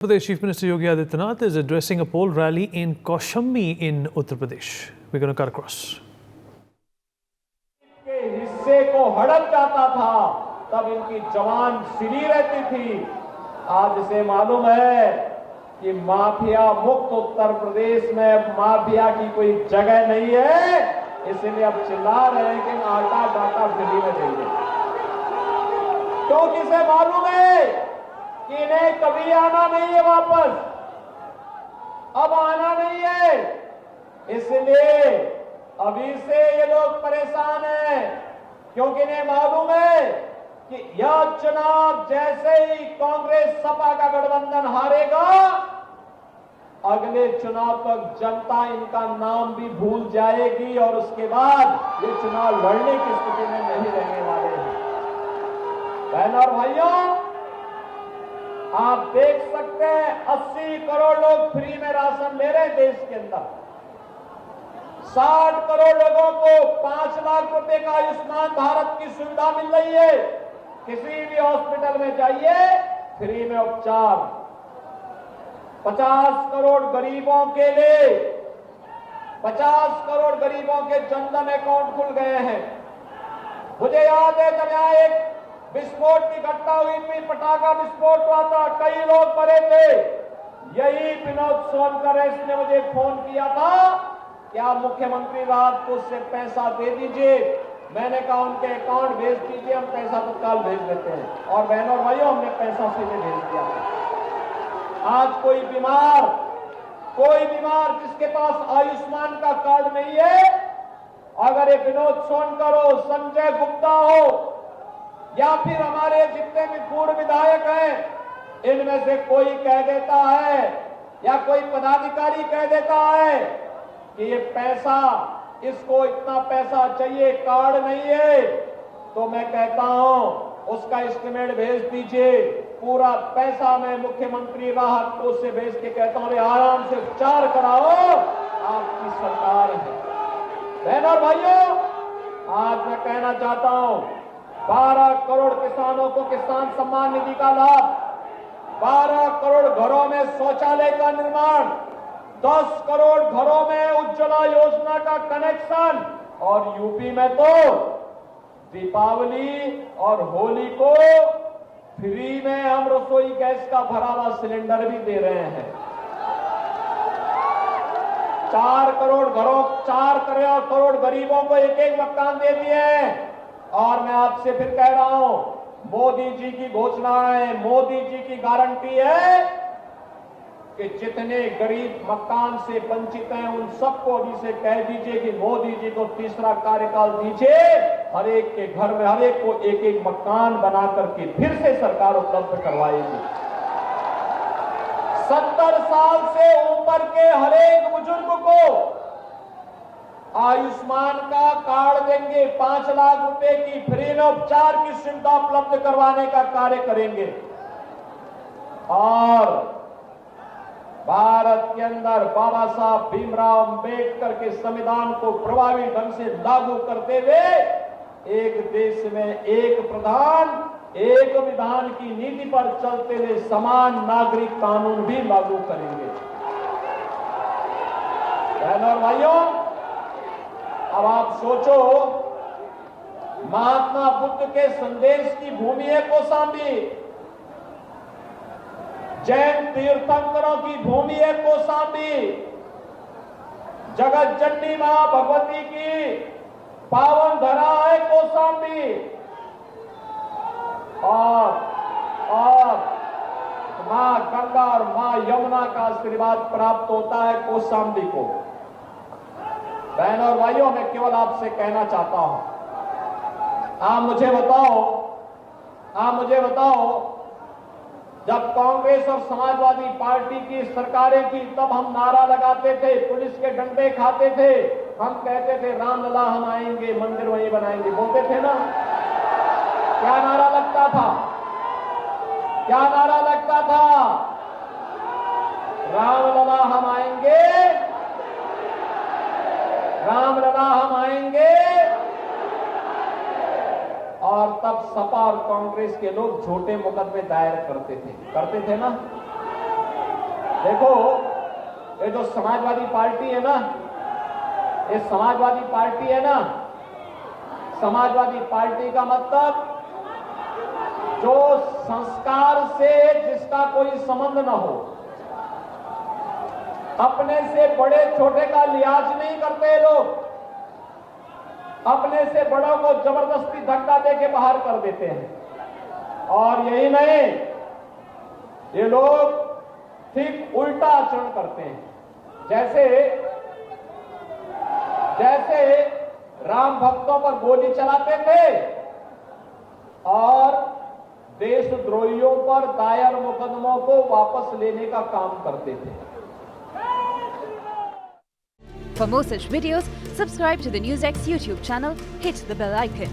Pradesh Chief Minister Yogi Adityanath is addressing a poll rally in Kaushambi in Uttar Pradesh. We're going to cut across. के हिस्से को हड़प जाता था तब इनकी जवान सिली रहती थी। आज इसे मालूम है कि माफिया मुक्त उत्तर प्रदेश में माफिया की कोई जगह नहीं है, इसलिए अब चिल्ला रहे हैं कि आटा डाटा फ्री में चाहिए, क्योंकि इसे मालूम है कि इन्हें कभी आना नहीं है वापस, अब आना नहीं है। इसलिए अभी से ये लोग परेशान हैं, क्योंकि इन्हें मालूम है कि यह चुनाव जैसे ही कांग्रेस सपा का गठबंधन हारेगा, अगले चुनाव तक जनता इनका नाम भी भूल जाएगी और उसके बाद ये चुनाव लड़ने की स्थिति में नहीं रहने वाले हैं। बहनों और भाइयों, आप देख सकते हैं 80 करोड़ लोग फ्री में राशन ले रहे हैं देश के अंदर। 60 करोड़ लोगों को 5 लाख रुपए का आयुष्मान भारत की सुविधा मिल रही है। किसी भी हॉस्पिटल में जाइए, फ्री में उपचार। 50 करोड़ गरीबों के लिए 50 करोड़ गरीबों के जनधन अकाउंट खुल गए हैं। मुझे याद है जब यहां एक विस्फोट की घटना हुई थी, पटाखा विस्फोट हुआ था, कई लोग मरे थे। यही विनोद सोनकर ने मुझे फोन किया था कि आप मुख्यमंत्री राहत कोष से पैसा दे दीजिए। मैंने कहा उनके अकाउंट भेज दीजिए, हम पैसा तत्काल भेज देते हैं। और बहनों और भाइयों, हमने पैसा सीधे भेज दिया। आज कोई बीमार जिसके पास आयुष्मान का कार्ड नहीं है, अगर ये विनोद सोनकर हो, संजय गुप्ता हो, या फिर हमारे जितने भी पूर्व विधायक हैं, इनमें से कोई कह देता है या कोई पदाधिकारी कह देता है कि ये पैसा, इसको इतना पैसा चाहिए, कार्ड नहीं है, तो मैं कहता हूं उसका एस्टिमेट भेज दीजिए। पूरा पैसा मैं मुख्यमंत्री राहत कोष से भेज के कहता हूं आराम से उपचार कराओ, आपकी सरकार है। बहनों और भाइयों, आज मैं कहना चाहता हूं 12 करोड़ किसानों को किसान सम्मान निधि का लाभ, 12 करोड़ घरों में शौचालय का निर्माण, 10 करोड़ घरों में उज्ज्वला योजना का कनेक्शन, और यूपी में तो दीपावली और होली को फ्री में हम रसोई गैस का भरा हुआ सिलेंडर भी दे रहे हैं। 4 करोड़ गरीबों को एक मकान दे दिए। और मैं आपसे फिर कह रहा हूं, मोदी जी की घोषणा है, मोदी जी की गारंटी है कि जितने गरीब मकान से वंचित हैं उन सबको अभी से कह दीजिए कि मोदी जी को तीसरा कार्यकाल दीजिए, हर एक के घर में हर एक को एक मकान बना करके फिर से सरकार उपलब्ध करवाएगी। 70 साल से ऊपर के हर एक बुजुर्ग को आयुष्मान का कार्ड देंगे, 5 लाख रुपए की फ्री में उपचार की सुविधा उपलब्ध करवाने का कार्य करेंगे। और भारत के अंदर बाबा साहब भीमराव अंबेडकर के संविधान को प्रभावी ढंग से लागू करते हुए एक देश में एक प्रधान एक विधान की नीति पर चलते हुए समान नागरिक कानून भी लागू करेंगे। बहनों और भाइयों, अब आप सोचो, महात्मा बुद्ध के संदेश की भूमि है कौशाम्बी, जैन तीर्थंकरों की भूमि है कौशाम्बी, जगत जननी मां भगवती की पावन धरा है कौशाम्बी, और मां गंगा और मां यमुना का आशीर्वाद प्राप्त होता है कौशाम्बी को। बहनों और भाइयों, मैं केवल आपसे कहना चाहता हूं, आप मुझे बताओ, जब कांग्रेस और समाजवादी पार्टी की सरकारें थी तब हम नारा लगाते थे, पुलिस के डंडे खाते थे, हम कहते थे रामलला हम आएंगे, मंदिर वहीं बनाएंगे, बोलते थे ना। क्या नारा लगता था? रामलला हम आएंगे, रामलला हम आएंगे। और तब सपा और कांग्रेस के लोग झूठे मुकदमे दायर करते थे ना। देखो, ये जो समाजवादी पार्टी है ना, ये समाजवादी पार्टी है ना, समाजवादी पार्टी का मतलब जो संस्कार से जिसका कोई संबंध न हो, अपने से बड़े छोटे का लिहाज नहीं करते लोग, अपने से बड़ों को जबरदस्ती धक्का देके बाहर कर देते हैं। और यही नहीं, ये लोग ठीक उल्टा आचरण करते हैं। जैसे राम भक्तों पर गोली चलाते थे और देशद्रोहियों पर दायर मुकदमों को वापस लेने का काम करते थे। For more such videos, subscribe to the NewsX YouTube channel, hit the bell icon.